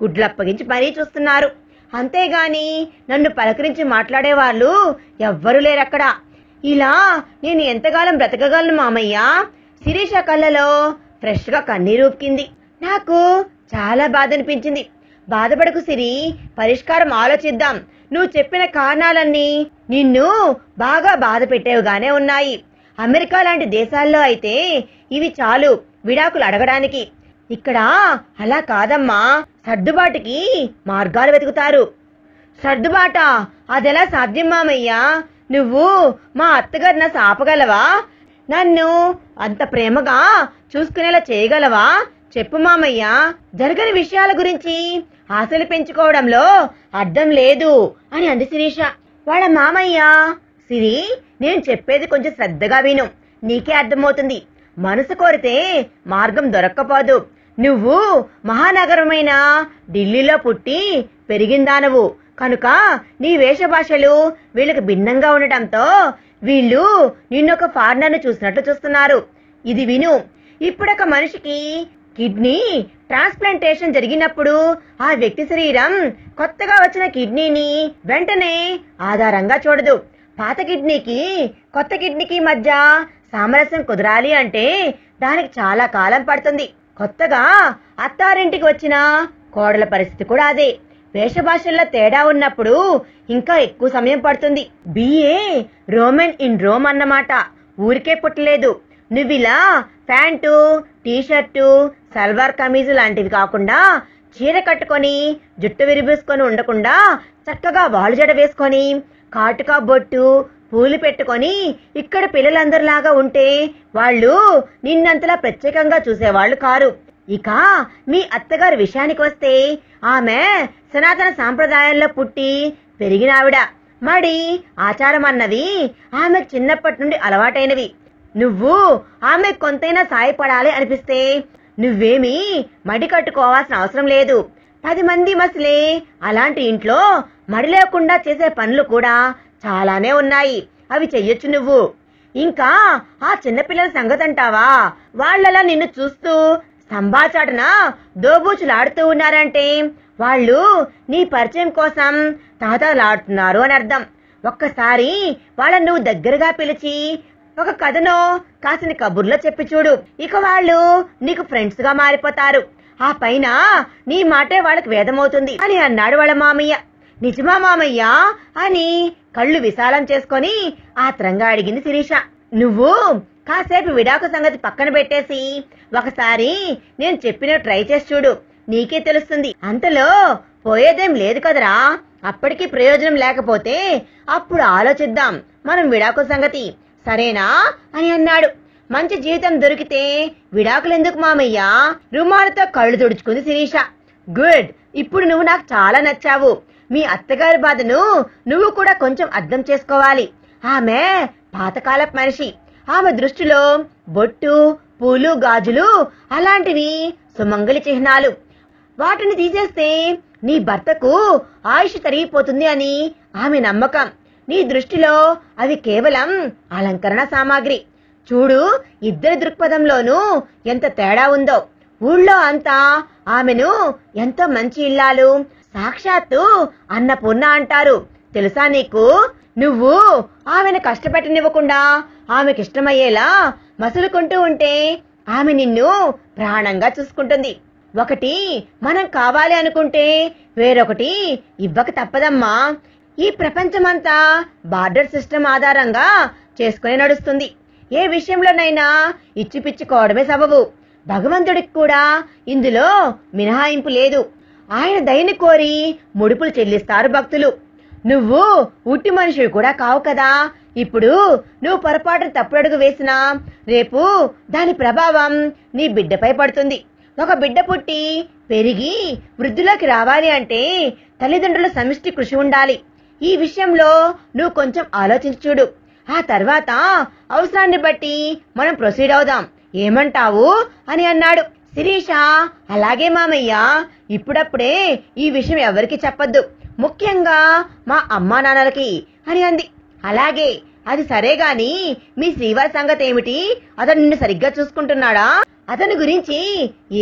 గుడ్లప్పగించి మరీ చూస్తున్నారు. అంతేగాని నన్ను పలకరించి మాట్లాడేవాళ్ళు ఎవ్వరూ లేరక్కడ. ఇలా నేను ఎంతకాలం బ్రతకగలను మామయ్య? శిరీష కళ్ళలో ఫ్రెష్ గా కన్నీరు ఊపికింది. నాకు చాలా బాధ అనిపించింది. బాధపడకు సిరి, పరిష్కారం ఆలోచిద్దాం. నువ్వు చెప్పిన కారణాలన్నీ నిన్ను బాగా బాధ పెట్టేవిగానే ఉన్నాయి. అమెరికా లాంటి దేశాల్లో అయితే ఇవి చాలు విడాకులు అడగడానికి. ఇక్కడ అలా కాదమ్మా, సర్దుబాటుకి మార్గాలు వెతుకుతారు. సర్దుబాట? అదెలా సాధ్యం మామయ్య? నువ్వు మా అత్తగారిని ఆపగలవా? నన్ను అంత ప్రేమగా చూసుకునేలా చేయగలవా? చెప్పు మామయ్య. జరగని విషయాల గురించి ఆశలు పెంచుకోవడంలో అర్థం లేదు అని అంది శిరీష. వాళ్ళ మామయ్య, సిరి నేను చెప్పేది కొంచెం శ్రద్ధగా విను, నీకే అర్థమవుతుంది. మనసు కోరితే మార్గం దొరక్కపోదు. నువ్వు మహానగరమైన ఢిల్లీలో పుట్టి పెరిగిందానవు కనుక నీ వేషభాషలు వీళ్ళకి భిన్నంగా ఉండటంతో వీళ్ళు నిన్నొక ఫారినర్ను చూసినట్లు చూస్తున్నారు. ఇది విను, ఇప్పుడొక మనిషికి కిడ్నీ ట్రాన్స్ప్లాంటేషన్ జరిగినప్పుడు ఆ వ్యక్తి శరీరం కొత్తగా వచ్చిన కిడ్నీని వెంటనే ఆధారంగా చూడదు. పాత కిడ్నీకి కొత్త కిడ్నీకి మధ్య సామరస్యం కుదరాలి అంటే దానికి చాలా కాలం పడుతుంది. కొత్తగా అత్తారింటికి వచ్చిన కోడల పరిస్థితి కూడా అదే. వేషభాషల్లో తేడా ఉన్నప్పుడు ఇంకా ఎక్కువ సమయం పడుతుంది. బిఏ రోమన్ ఇన్ రోమ్ అన్నమాట. ఊరికే పుట్టలేదు. నువ్విలా ప్యాంటు, టీషర్టు, సల్వార్ కమీజు లాంటివి కాకుండా చీర కట్టుకొని జుట్టు విరిబేసుకొని ఉండకుండా చక్కగా వాలు జడ వేసుకొని కాటుకా బొట్టు పూలు పెట్టుకొని ఇక్కడ పిల్లలందరిలాగా ఉంటే వాళ్ళు నిన్నంతలా ప్రత్యేకంగా చూసేవాళ్లు కారు. ఇక మీ అత్తగారి విషయానికి వస్తే ఆమె సనాతన సాంప్రదాయాల్లో పుట్టి పెరిగినావిడ. మడి ఆచారం అన్నవి ఆమె చిన్నప్పటి నుండి అలవాటైనవి. నువ్వు ఆమె కొంతైనా సాయపడాలి అనిపిస్తే నువ్వేమీ మడి కట్టుకోవాల్సిన అవసరం లేదు. 10 మంది మసలే అలాంటి ఇంట్లో మడి లేకుండా చేసే పనులు కూడా చాలానే ఉన్నాయి. అవి చెయ్యొచ్చు నువ్వు. ఇంకా ఆ చిన్నపిల్లల సంగతి అంటావా? వాళ్ళలా నిన్ను చూస్తూ స్తంభాచాటున దోబూచులాడుతూ ఉన్నారంటే వాళ్ళు నీ పరిచయం కోసం తాతలాడుతున్నారు అని అర్థం. ఒక్కసారి వాళ్ళని నువ్వు దగ్గరగా పిలిచి ఒక కథనో కాసిన కబుర్లో చెప్పి చూడు. ఇక వాళ్ళు నీకు ఫ్రెండ్స్ గా మారిపోతారు. ఆ పైన నీ మాటే వాళ్ళకి వేదమవుతుంది అని అన్నాడు వాళ్ళ మామయ్య. నిజమా మామయ్య అని కళ్ళు విశాలం చేసుకొని ఆత్రంగా అడిగింది శిరీష. నువ్వు కాసేపు విడాకు సంగతి పక్కన పెట్టేసి ఒకసారి నేను చెప్పిన ట్రై చేసి చూడు, నీకే తెలుస్తుంది. అంతలో పోయేదేం లేదు కదరా. అప్పటికీ ప్రయోజనం లేకపోతే అప్పుడు ఆలోచిద్దాం మనం విడాకు సంగతి, సరేనా అని అన్నాడు. మంచి జీవితం దొరికితే విడాకులు ఎందుకు మామయ్య? రుమాలతో కళ్ళు తుడుచుకుంది శిరీష. గుడ్, ఇప్పుడు నువ్వు నాకు చాలా నచ్చావు. మీ అత్తగారి బాధను నువ్వు కూడా కొంచెం అర్థం చేసుకోవాలి. ఆమె పాతకాలపు మనిషి. ఆమె దృష్టిలో బొట్టు, పూలు, గాజులు అలాంటివి సుమంగళి చిహ్నాలు. వాటిని తీసేస్తే నీ భర్తకు ఆయుష్ తరిగిపోతుంది అని ఆమె నమ్మకం. నీ దృష్టిలో అవి కేవలం అలంకరణ సామాగ్రి. చూడు, ఇద్దరి దృక్పథంలోనూ ఎంత తేడా ఉందో. ఊళ్ళో అంతా ఆమెను ఎంతో మంచి ఇల్లాలు, సాక్షాత్తు అన్నపూర్ణ అంటారు. తెలుసా నీకు? నువ్వు ఆమెను కష్టపెట్టనివ్వకుండా ఆమెకిష్టమయ్యేలా మసులుకుంటూ ఉంటే ఆమె నిన్ను ప్రాణంగా చూసుకుంటుంది. ఒకటి మనం కావాలి అనుకుంటే వేరొకటి ఇవ్వక తప్పదమ్మా. ఈ ప్రపంచమంతా బార్డర్ సిస్టమ్ ఆధారంగా చేసుకుని నడుస్తుంది. ఏ విషయంలోనైనా ఇచ్చిపిచ్చుకోవడమే సబబు. భగవంతుడికి కూడా ఇందులో మినహాయింపు లేదు. ఆయన దయని కోరి ముడుపులు చెల్లిస్తారు భక్తులు. నువ్వు ఉట్టి మనిషివి కూడా కావు కదా. ఇప్పుడు నువ్వు పొరపాటున తప్పుడడుగు వేసినా రేపు దాని ప్రభావం నీ బిడ్డపై పడుతుంది. ఒక బిడ్డ పుట్టి పెరిగి వృద్ధిలోకి రావాలి అంటే తల్లిదండ్రుల సమిష్టి కృషి ఉండాలి. ఈ విషయంలో నువ్వు కొంచెం ఆలోచించి చూడు. ఆ తర్వాత అవసరాన్ని బట్టి మనం ప్రొసీడ్ అవుదాం. ఏమంటావు అని అన్నాడు. శిరీష, అలాగే మామయ్య, ఇప్పుడప్పుడే ఈ విషయం ఎవరికి చెప్పొద్దు, ముఖ్యంగా మా అమ్మా నాన్నలకి అని అంది. అలాగే, అది సరే గాని మీ శ్రీవారి సంగతి ఏమిటి? అతను నిన్ను సరిగ్గా చూసుకుంటున్నాడా? అతని గురించి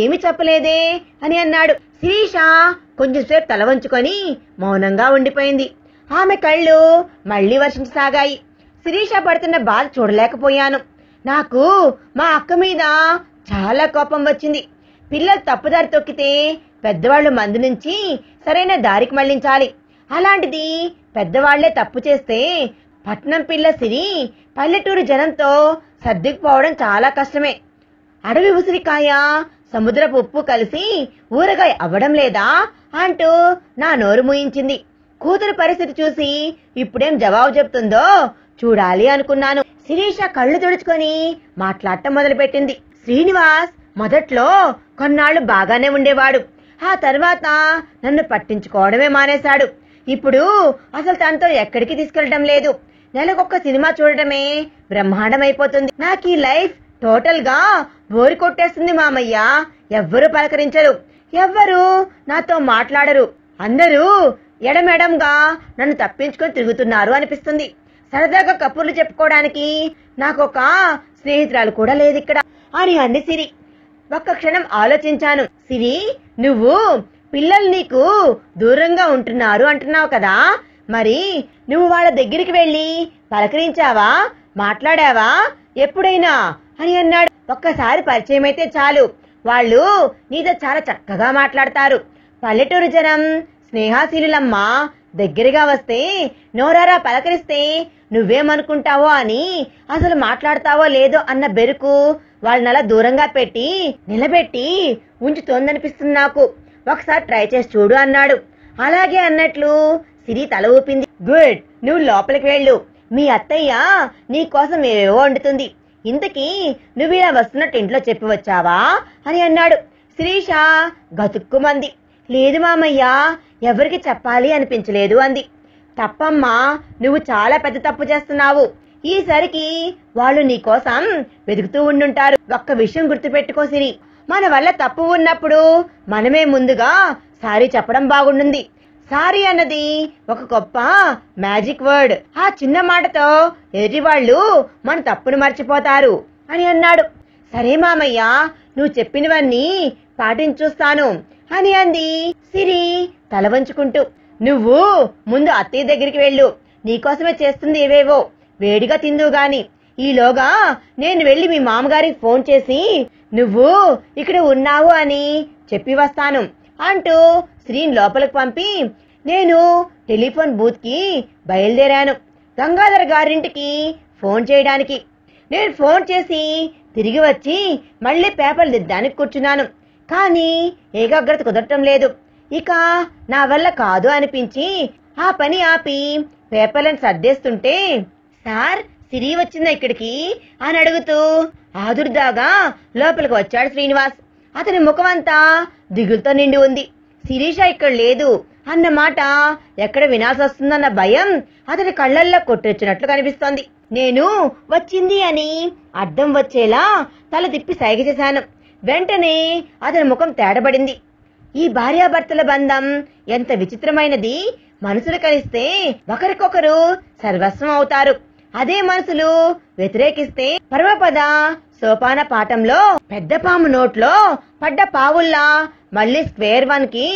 ఏమి చెప్పలేదే అని అన్నాడు. శిరీష కొంచెం సేపు తల వంచుకొని మౌనంగా ఉండిపోయింది. ఆమె కళ్ళు మళ్లీ వర్షించసాగాయి. శిరీష పడుతున్న బాధ చూడలేకపోయాను. నాకు మా అక్క మీద చాలా కోపం వచ్చింది. పిల్లలు తప్పుదారి తొక్కితే పెద్దవాళ్లు మందు నుంచి సరైన దారికి మళ్లించాలి. అలాంటిది పెద్దవాళ్లే తప్పు చేస్తే పట్నం పిల్ల సిరి పల్లెటూరు జనంతో సర్దుకుపోవడం చాలా కష్టమే. అడవి ఉసిరికాయ, సముద్రపు ఉప్పు కలిసి ఊరగాయ అవ్వడం లేదా అంటూ నా నోరు మూయించింది. కూతురు పరిస్థితి చూసి ఇప్పుడేం జవాబు చెప్తుందో చూడాలి అనుకున్నాను. శిరీష కళ్ళు తుడుచుకొని మాట్లాడటం మొదలుపెట్టింది. శ్రీనివాస్ మొదట్లో కొన్నాళ్లు బాగానే ఉండేవాడు. ఆ తర్వాత నన్ను పట్టించుకోవడమే మానేశాడు. ఇప్పుడు అసలు తనతో ఎక్కడికి తీసుకెళ్లడం లేదు. నెలకొక్క సినిమా చూడటమే బ్రహ్మాండమైపోతుంది. నాకు ఈ లైఫ్ టోటల్ గా బోరి కొట్టేస్తుంది మామయ్య. ఎవ్వరూ పలకరించరు, ఎవ్వరూ నాతో మాట్లాడరు. అందరూ ఎడమెడంగా నన్ను తప్పించుకొని తిరుగుతున్నారు అనిపిస్తుంది. సరదాగా కబుర్లు చెప్పుకోవడానికి నాకొక స్నేహితురాలు కూడా లేదు ఇక్కడ అని అంది సిరి. ఒక్క క్షణం ఆలోచించాను. సిరి, నువ్వు పిల్లలు నీకు దూరంగా ఉంటున్నారు అంటున్నావు కదా, మరి నువ్వు వాళ్ళ దగ్గరికి వెళ్ళి పలకరించావా, మాట్లాడావా ఎప్పుడైనా అని అన్నాడు. ఒక్కసారి పరిచయం అయితే చాలు, వాళ్ళు నీతో చాలా చక్కగా మాట్లాడతారు. పల్లెటూరు జనం స్నేహాశీలులమ్మా. దగ్గరగా వస్తే నోరారా పలకరిస్తే నువ్వేమనుకుంటావో అని, అసలు మాట్లాడతావో లేదో అన్న బెరుకు వాళ్ళనలా దూరంగా పెట్టి నిలబెట్టి ఉంచుతోందనిపిస్తుంది నాకు. ఒకసారి ట్రై చేసి చూడు అన్నాడు. అలాగే అన్నట్లు సిరి తల ఊపింది. గుడ్, నువ్వు లోపలికి వెళ్ళు. మీ అత్తయ్య నీ కోసం ఏవేవో వండుతుంది. ఇంతకీ నువ్వు ఇలా వస్తున్నట్టు ఇంట్లో చెప్పి వచ్చావా అని అన్నాడు. శిరీష గతుక్కుమంది. లేదు మామయ్య, ఎవరికి చెప్పాలి అనిపించలేదు అంది. తప్పమ్మా, నువ్వు చాలా పెద్ద తప్పు చేస్తున్నావు. ఈసరికి వాళ్ళు నీకోసం వెతుకుతూ ఉండుంటారు. ఒక్క విషయం గుర్తుపెట్టుకో సిరి, మన వల్ల తప్పు ఉన్నప్పుడు మనమే ముందుగా సారీ చెప్పడం బాగుంటుంది. సారీ అన్నది ఒక గొప్ప మ్యాజిక్ వర్డ్. ఆ చిన్న మాటతో ఎదుటి వాళ్ళు మన తప్పును మర్చిపోతారు అని అన్నాడు. సరే మామయ్య, నువ్వు చెప్పినవన్నీ పాటించూస్తాను అని అంది సిరి తల వంచుకుంటూ. నువ్వు ముందు అత్తయ్య దగ్గరికి వెళ్ళు, నీకోసమే చేస్తుంది ఏవేవో, వేడిగా తిందు గాని. ఈలోగా నేను వెళ్లి మీ మామగారికి ఫోన్ చేసి నువ్వు ఇక్కడ ఉన్నావు అని చెప్పి వస్తాను అంటూ శ్రీని లోపలికి పంపి నేను టెలిఫోన్ బూత్ కి బయలుదేరాను గంగాధర్ గారింటికి ఫోన్ చేయడానికి. నేను ఫోన్ చేసి తిరిగి వచ్చి మళ్లీ పేపర్లు దిద్దడానికి కూర్చున్నాను. కానీ ఏకాగ్రత కుదరటం లేదు. ఇక నా వల్ల కాదు అనిపించి ఆ పని ఆపి పేపర్లను సర్దేస్తుంటే, సార్, సిరి వచ్చిందా ఇక్కడికి అని అడుగుతూ ఆదుర్దాగా లోపలికి వచ్చాడు శ్రీనివాస్. అతని ముఖమంతా దిగులుతో నిండి ఉంది. శిరీష ఇక్కడ లేదు అన్న మాట ఎక్కడ వినాల్సి వస్తుందన్న భయం అతని కళ్లల్లో కొట్టొచ్చినట్లు కనిపిస్తోంది. నేను వచ్చింది అని అర్థం వచ్చేలా తల తిప్పి సైగ చేశాను. వెంటనే అతని ముఖం తేడబడింది. ఈ భార్యాభర్తల బంధం ఎంత విచిత్రమైనది. మనసులు కలిస్తే ఒకరికొకరు సర్వస్వం అవుతారు. అదే మనసులు వ్యతిరేకిస్తే పరమపద సోపాన పాఠంలో పెద్ద పాము నోట్లో పడ్డ పావుల్లా మళ్ళీ స్క్వేర్ వన్ కి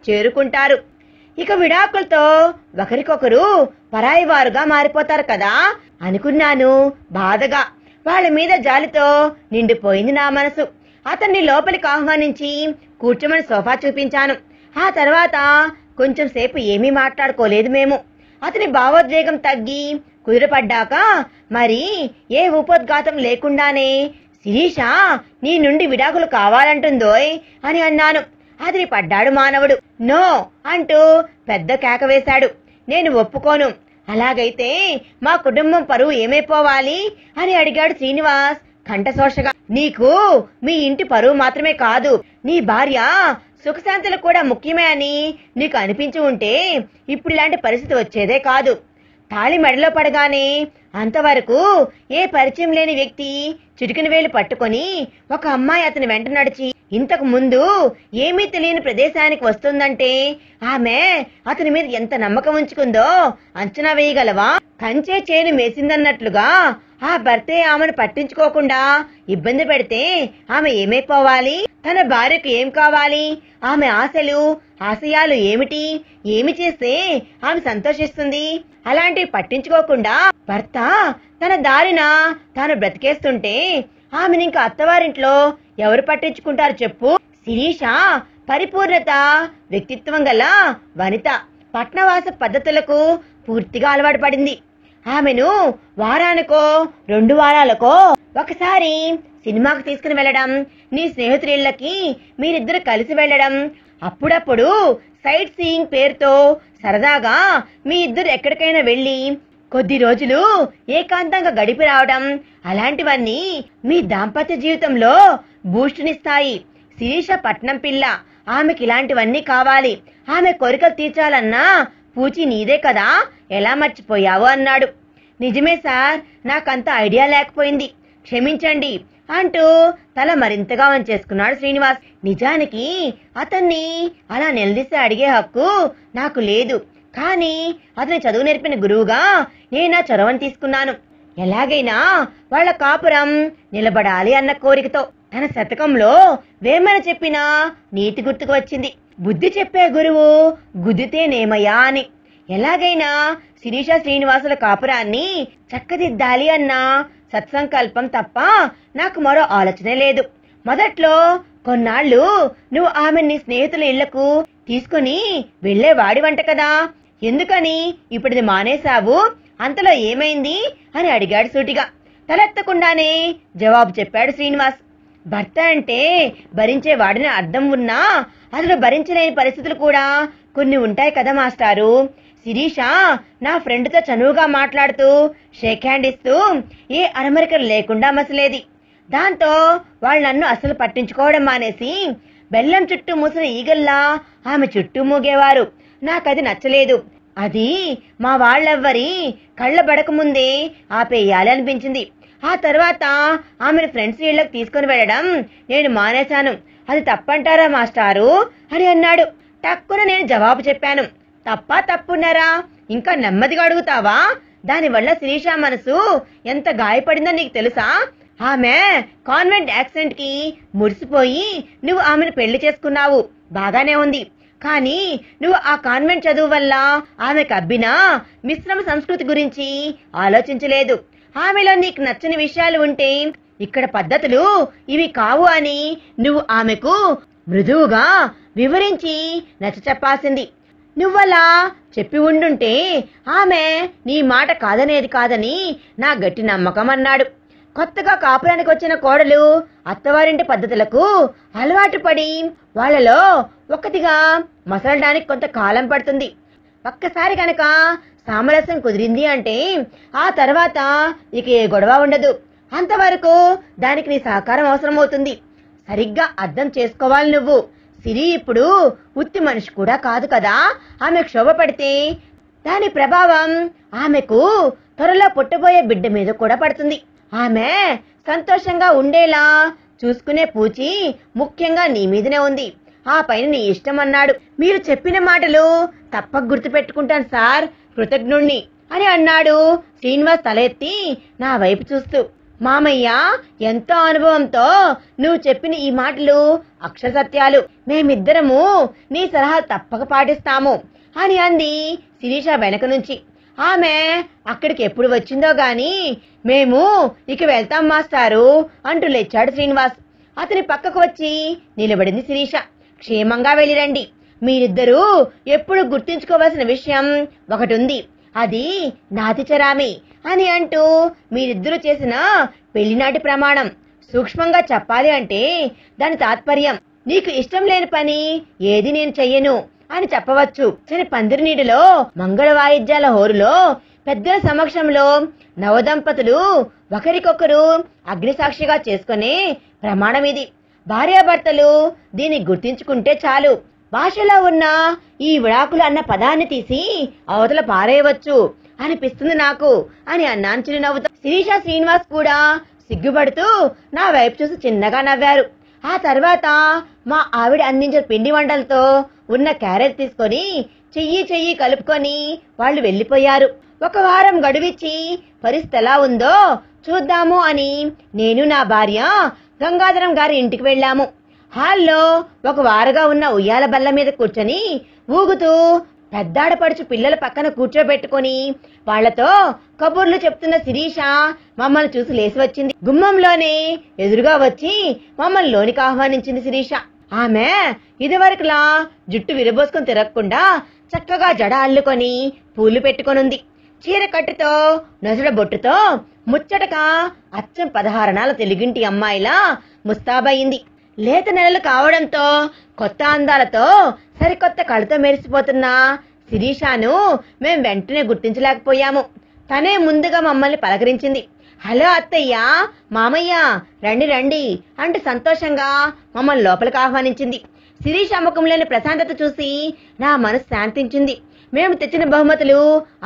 చేరుకుంటారు. ఇక విడాకులతో ఒకరికొకరు పరాయి వారుగా మారిపోతారు కదా అనుకున్నాను బాధగా. వాళ్ళ మీద జాలితో నిండిపోయింది నా మనసు. అతన్ని లోపలికి ఆహ్వానించి కూర్చోమని సోఫా చూపించాను. ఆ తర్వాత కొంచెం సేపు ఏమీ మాట్లాడుకోలేదు మేము. అతని భావోద్వేగం తగ్గి కుదిరపడ్డాక మరి ఏ ఉపోద్ఘాతం లేకుండానే శిరీష నీ నుండి విడాకులు కావాలంటుందోయ్ అని అన్నాను. అతని పడ్డాడు మానవుడు. నో అంటూ పెద్ద కేక వేశాడు. నేను ఒప్పుకోను. అలాగైతే మా కుటుంబం పరువు ఏమైపోవాలి అని అడిగాడు శ్రీనివాస్ కంఠశోషగా. నీకు మీ ఇంటి పరువు మాత్రమే కాదు, నీ భార్య సుఖశాంతులు కూడా ముఖ్యమే అని నీకు అనిపించి ఉంటే ఇప్పుడు ఇలాంటి పరిస్థితి వచ్చేదే కాదు. తాళి మెడలో పడగానే అంతవరకు ఏ పరిచయం లేని వ్యక్తి చిటికిన వేలు పట్టుకొని ఒక అమ్మాయి అతని వెంట నడిచి ఇంతకు ముందు ఏమీ తెలియని ప్రదేశానికి వస్తుందంటే ఆమె అతని మీద ఎంత నమ్మకం ఉంచుకుందో అంచనా వేయగలవా? కంచే చేను మేసిందన్నట్లుగా ఆ భర్తే ఆమెను పట్టించుకోకుండా ఇబ్బంది పెడితే ఆమె ఏమైపోవాలి? తన భార్యకు ఏం కావాలి? ఆమె ఆశలు ఆశయాలు ఏమిటి? ఏమి చేస్తే ఆమె సంతోషిస్తుంది? అలాంటివి పట్టించుకోకుండా భర్త తన దారిన తాను బ్రతికేస్తుంటే ఆమెనింక అత్తవారింట్లో ఎవరు పట్టించుకుంటారు చెప్పు? శిరీష పరిపూర్ణత వ్యక్తిత్వం గల వనిత. పట్నవాస పద్ధతులకు పూర్తిగా అలవాటు పడింది. ఆమెను వారానికో 2 వారాలకో ఒకసారి సినిమాకు తీసుకుని వెళ్ళడం, నీ స్నేహితులకి మీరిద్దరు కలిసి వెళ్ళడం, అప్పుడప్పుడు సైట్ సీయింగ్ పేరుతో సరదాగా మీ ఇద్దరు ఎక్కడికైనా వెళ్ళి కొద్ది రోజులు ఏకాంతంగా గడిపి రావడం, అలాంటివన్నీ మీ దాంపత్య జీవితంలో బూస్టునిస్తాయి. శిరీష పట్నం పిల్ల, ఆమెకి ఇలాంటివన్నీ కావాలి. ఆమె కోరికలు తీర్చాలన్నా పూచి నీదే కదా, ఎలా మర్చిపోయావు అన్నాడు. నిజమే సార్, నాకంత ఐడియా లేకపోయింది, క్షమించండి అంటూ తల మరింతగా వంచేసుకున్నాడు శ్రీనివాస్. నిజానికి అతన్ని అలా నిలదీసి అడిగే హక్కు నాకు లేదు. కానీ అతని చదువు నేర్పిన గురువుగా నేను ఆ చొరవని తీసుకున్నాను. ఎలాగైనా వాళ్ళ కాపురం నిలబడాలి అన్న కోరికతో. తన శతకంలో వేమన చెప్పిన నీతి గుర్తుకు వచ్చింది. బుద్ధి చెప్పే గురువు గుద్దితేనేమయ్యా అని. ఎలాగైనా శిరీష శ్రీనివాసుల కాపురాన్ని చక్కదిద్దాలి అన్న సత్సంకల్పం తప్ప నాకు మరో ఆలోచనే లేదు. మొదట్లో కొన్నాళ్ళు నువ్వు ఆమె నీ స్నేహితుల ఇళ్లకు తీసుకుని వెళ్లేవాడివంట కదా, ఎందుకని ఇప్పుడిది మానేశావు? అంతలో ఏమైంది అని అడిగాడు సూటిగా. తలెత్తకుండానే జవాబు చెప్పాడు శ్రీనివాస్. భర్త అంటే భరించేవాడిని అర్థం ఉన్నా అసలు భరించలేని పరిస్థితులు కూడా కొన్ని ఉంటాయి కదా మాస్టారు. శిరీష నా ఫ్రెండ్తో చనువుగా మాట్లాడుతూ షేక్ హ్యాండ్ ఇస్తూ ఏ అరమరికలు లేకుండా మసలేది. దాంతో వాళ్ళు నన్ను అసలు పట్టించుకోవడం మానేసి బెల్లం చుట్టూ మూసిన ఈగల్లా ఆమె చుట్టూ మూగేవారు. నాకది నచ్చలేదు. అది మా వాళ్ళెవ్వరి కళ్ళబడక ముందే ఆపేయాలి అనిపించింది. ఆ తర్వాత ఆమెను ఫ్రెండ్స్ ఇళ్లకు తీసుకుని వెళ్ళడం నేను మానేశాను. అది తప్పంటారా మాస్టారు అని అన్నాడు. టక్కున నేను జవాబు చెప్పాను. తప్పా తప్పున్నారా? ఇంకా నెమ్మదిగా అడుగుతావా? దానివల్ల శిరీష మనసు ఎంత గాయపడిందో నీకు తెలుసా? ఆమె కాన్వెంట్ యాక్సెంట్ కి మురిసిపోయి నువ్వు ఆమెను పెళ్లి చేసుకున్నావు, బాగానే ఉంది. కానీ నువ్వు ఆ కాన్వెంట్ చదువు వల్ల ఆమెకు అబ్బిన మిశ్రమ సంస్కృతి గురించి ఆలోచించలేదు. ఆమెలో నీకు నచ్చని విషయాలు ఉంటే ఇక్కడ పద్ధతులు ఇవి కావు అని నువ్వు ఆమెకు మృదువుగా వివరించి నచ్చ చెప్పాల్సింది. నువ్వలా చెప్పి ఉండుంటే ఆమె నీ మాట కాదనేది కాదని నా గట్టి నమ్మకం అన్నాడు. కొత్తగా కాపురానికి వచ్చిన కోడలు అత్తవారింటి పద్ధతులకు అలవాటు పడి వాళ్లలో ఒకటిగా మసలడానికి కొంత కాలం పడుతుంది. ఒక్కసారి కనుక సామరస్యం కుదిరింది అంటే ఆ తర్వాత ఇక ఏ గొడవ ఉండదు. అంతవరకు దానికి నీ సహకారం అవసరమవుతుంది. సరిగ్గా అర్థం చేసుకోవాలి నువ్వు. సిరి ఇప్పుడు ఉత్తి మనిషి కూడా కాదు కదా. ఆమె క్షోభ పడితే దాని ప్రభావం ఆమెకు త్వరలో పుట్టబోయే బిడ్డ మీద కూడా పడుతుంది. ఆమె సంతోషంగా ఉండేలా చూసుకునే పూచి ముఖ్యంగా నీ మీదనే ఉంది. ఆ పైన నీ ఇష్టం అన్నాడు. మీరు చెప్పిన మాటలు తప్పక గుర్తుపెట్టుకుంటాను సార్, కృతజ్ఞుణ్ణి అని అన్నాడు శ్రీనివాస్ తల ఎత్తి నా వైపు చూస్తూ. మామయ్య, ఎంతో అనుభవంతో నువ్వు చెప్పిన ఈ మాటలు అక్షర సత్యాలు. మేమిద్దరము నీ సలహా తప్పక పాటిస్తాము అని అంది శిరీష వెనక నుంచి. ఆమె అక్కడికి ఎప్పుడు వచ్చిందో గాని మేము ఇక వెళ్తాం మాస్టారు అంటూ లేచాడు శ్రీనివాస్. అతని పక్కకు వచ్చి నిలబడింది శిరీష. క్షేమంగా వెళ్ళిరండి. మీరిద్దరూ ఎప్పుడు గుర్తుంచుకోవాల్సిన విషయం ఒకటి ఉంది, అది నాతిచరామి అని అంటూ మీరిద్దరూ చేసిన పెళ్లినాటి ప్రమాణం. సూక్ష్మంగా చెప్పాలి అంటే దాని తాత్పర్యం నీకు ఇష్టం లేని పని ఏది నేను చెయ్యను అని చెప్పవచ్చు. పందిరి నీటిలో మంగళ వాయిద్యాల హోరులో పెద్దల సమక్షంలో నవదంపతులు ఒకరికొకరు అగ్నిసాక్షిగా చేసుకునే ప్రమాణం ఇది. భార్యాభర్తలు దీన్ని గుర్తించుకుంటే చాలు. భాషలో ఉన్న ఈ విడాకులు అన్న పదాన్ని తీసి అవతల పారేయవచ్చు అనిపిస్తుంది నాకు అని అన్నాను చిరునవ్వుతో. శిరీష, శ్రీనివాస్ కూడా సిగ్గుపడుతూ నా వైపు చూసి చిన్నగా నవ్వారు. ఆ తర్వాత మా ఆవిడ అందించిన పిండి వంటలతో ఉన్న క్యారెట్ తీసుకొని చెయ్యి కలుపుకొని వాళ్ళు వెళ్లిపోయారు. ఒక వారం గడువిచ్చి పరిస్థితి ఎలా ఉందో చూద్దాము అని నేను నా భార్య గంగాధరం గారి ఇంటికి వెళ్ళాము. హాల్లో ఒక వారగా ఉన్న ఉయ్యాల బల్ల మీద కూర్చొని ఊగుతూ పెద్దాడపడుచు పిల్లల పక్కన కూర్చోబెట్టుకుని వాళ్లతో కబుర్లు చెప్తున్న శిరీష మమ్మల్ని చూసి లేసి వచ్చింది. గుమ్మంలోనే ఎదురుగా వచ్చి మమ్మల్ని లోనికి ఆహ్వానించింది శిరీష. ఆమె ఇదివరకులా జుట్టు విరబోసుకుని తిరగకుండా చక్కగా జడ అల్లుకొని పూలు పెట్టుకొనుంది. చీర కట్టుతో నొసడ బొట్టుతో ముచ్చటగా అచ్చం 16 తెలుగింటి అమ్మాయిలా ముస్తాబయింది. లేత నెలలు కావడంతో కొత్త అందాలతో సరికొత్త కళతో మెరిసిపోతున్న శిరీషను మేం వెంటనే గుర్తించలేకపోయాము. తనే ముందుగా మమ్మల్ని పలకరించింది. హలో అత్తయ్య, మామయ్య, రండి రండి అంటూ సంతోషంగా మమ్మల్ని లోపలికి ఆహ్వానించింది. శిరీష ముఖంలోని ప్రశాంతత చూసి నా మనసు శాంతించింది. మేము తెచ్చిన బహుమతులు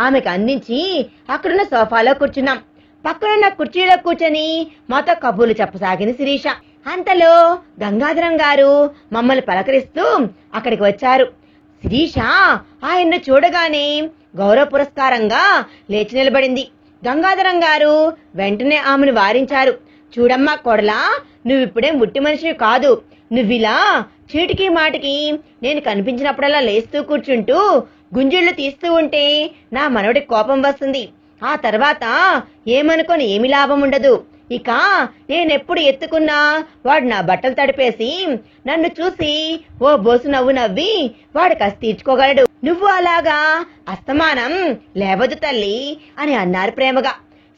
ఆమెకు అందించి అక్కడున్న సోఫాలో కూర్చున్నాం. పక్కనున్న కుర్చీలో కూర్చొని మాతో కబుర్లు చెప్పసాగింది శిరీష. అంతలో గంగాధరం గారు మమ్మల్ని పలకరిస్తూ అక్కడికి వచ్చారు. శిరీష ఆయన్ను చూడగానే గౌరవ పురస్కారంగా లేచి నిలబడింది. గంగాధరం గారు వెంటనే ఆమెను వారించారు. చూడమ్మా కొడలా, నువ్విప్పుడేం ముట్టి మనిషివి కాదు. నువ్విలా చీటికి మాటికి నేను కనిపించినప్పుడల్లా లేస్తూ కూర్చుంటూ గుంజిళ్లు తీస్తూ ఉంటే నా మనవడికి కోపం వస్తుంది. ఆ తర్వాత ఏమనుకొని ఏమి లాభం ఉండదు. ఇక నేనెప్పుడు ఎత్తుకున్నా వాడు నా బట్టలు తడిపేసి నన్ను చూసి ఓ బోసు నవ్వు నవ్వి వాడు కసి తీర్చుకోగలడు. నువ్వు అలాగా అస్తమానం లేవదు తల్లి అని అన్నారు ప్రేమగా.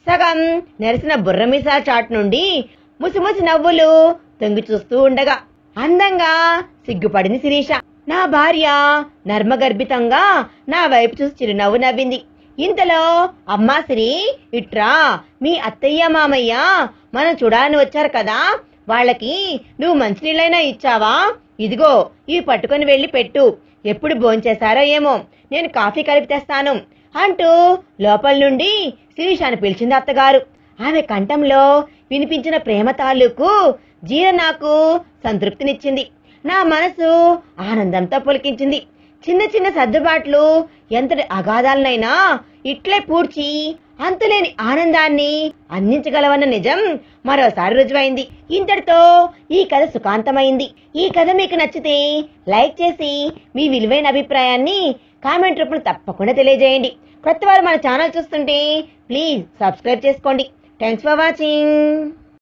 సగం నెరసిన బుర్రమీసా చాటు నుండి ముసిముసి నవ్వులు తొంగి చూస్తూ ఉండగా అందంగా సిగ్గుపడింది శిరీష. నా భార్య నర్మగర్భితంగా నా వైపు చూసి చిరునవ్వు నవ్వింది. ఇంతలో అమ్మా శ్రీ, ఇట్రా, మీ అత్తయ్య మామయ్య మనం చూడాలని వచ్చారు కదా, వాళ్ళకి నువ్వు మంచినీళ్ళైనా ఇచ్చావా? ఇదిగో ఇవి పట్టుకొని వెళ్లి పెట్టు. ఎప్పుడు భోంచేశారో ఏమో, నేను కాఫీ కలిపి తెస్తాను అంటూ లోపల నుండి శిరీషాను పిలిచింది అత్తగారు. ఆమె కంఠంలో వినిపించిన ప్రేమ తాలూకు జీర నాకు సంతృప్తినిచ్చింది. నా మనసు ఆనందంతో పులికించింది. చిన్న చిన్న సర్దుబాట్లు ఎంతటి అగాధాలనైనా ఇట్లే పూడ్చి అంతులేని ఆనందాన్ని అందించగలవన్న నిజం మరోసారి రుజువైంది. ఇంతటితో ఈ కథ సుఖాంతమైంది. ఈ కథ మీకు నచ్చితే లైక్ చేసి మీ విలువైన అభిప్రాయాన్ని కామెంట్ రూపంలో తప్పకుండా తెలియజేయండి. కొత్త వారు మన ఛానల్ చూస్తుంటే ప్లీజ్ సబ్స్క్రైబ్ చేసుకోండి. Thanks for watching.